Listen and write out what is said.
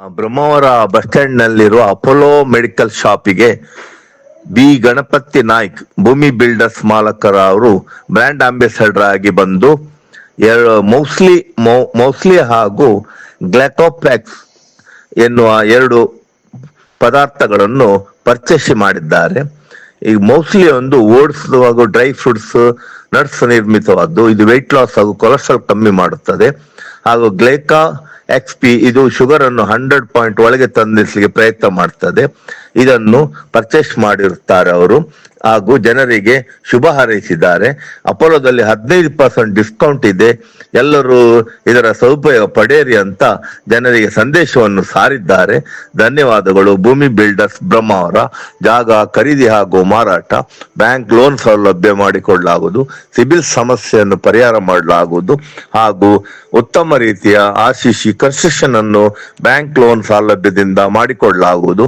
Brahmavar bus stand ನಲ್ಲಿರುವ Apollo medical ಶಾಪಿಗೆ B Ganapati Naik ಭೂಮಿ ಬಿಲ್ಡರ್ಸ್ ಮಾಲಕರ ಅವರು ಬ್ರ್ಯಾಂಡ್ ಅಂಬಾಸಿಡರ್ ಆಗಿ ಬಂದು ಮೌಸ್ಲಿ ಹಾಗೂ ಗ್ಲಾಕೋಪ್ಯಾಕ್ಸ್ ಎನ್ನುವ ಎರಡು ಪದಾರ್ಥಗಳನ್ನು ಪರ್ಚೇಸ್ ಮಾಡಿದ್ದಾರೆ. ಈ ಮೌಸ್ಲಿ ಒಂದು ಓಟ್ಸ್ ಹಾಗೂ ಡ್ರೈ ಫ್ರೂಟ್ಸ್ ನಟ್ಸ್ ನಿರ್ಮಿತವಾದ್ದು. ಇದು ವೆಯ್ಟ್ ಲಾಸ್ ಹಾಗೂ ಕೊಲೆಸ್ಟ್ರಾಲ್ ಕಮ್ಮಿ ಮಾಡುತ್ತದೆ. ಹಾಗೂ ಗ್ಲೇಕಾ XP ಇದು ಶುಗರ್ ಅನ್ನು 100 ಒಳಗೆ ತಂದಿಸಲಿಕ್ಕೆ ಪ್ರಯತ್ನ ಮಾಡ್ತದೆ. ಇದನ್ನು ಪರ್ಚೇಸ್ ಮಾಡಿರುತ್ತಾರೆ ಅವರು ಹಾಗೂ ಜನರಿಗೆ ಶುಭ ಹಾರೈಸಿದ್ದಾರೆ. ಅಪೋಲೋದಲ್ಲಿ 15% ಡಿಸ್ಕೌಂಟ್ ಇದೆ, ಎಲ್ಲರೂ ಇದರ ಸದುಪಯೋಗ ಪಡೆಯಿರಿ ಅಂತ ಜನರಿಗೆ ಸಂದೇಶವನ್ನು ಸಾರಿದ್ದಾರೆ. ಧನ್ಯವಾದಗಳು. ಭೂಮಿ ಬಿಲ್ಡರ್ಸ್ ಬ್ರಹ್ಮಾವರ. ಜಾಗ ಖರೀದಿ ಹಾಗೂ ಮಾರಾಟ, ಬ್ಯಾಂಕ್ ಲೋನ್ ಸೌಲಭ್ಯ ಮಾಡಿಕೊಳ್ಳಲಾಗುವುದು, ಸಿಬಿಲ್ ಸಮಸ್ಯೆಯನ್ನು ಪರಿಹಾರ ಮಾಡಲಾಗುವುದು ಹಾಗೂ ಉತ್ತಮ ರೀತಿಯ RCC ಕನ್ಸ್ಟ್ರಕ್ಷನ್ ಅನ್ನು ಬ್ಯಾಂಕ್ ಲೋನ್ ಸೌಲಭ್ಯದಿಂದ ಮಾಡಿಕೊಳ್ಳಲಾಗುವುದು.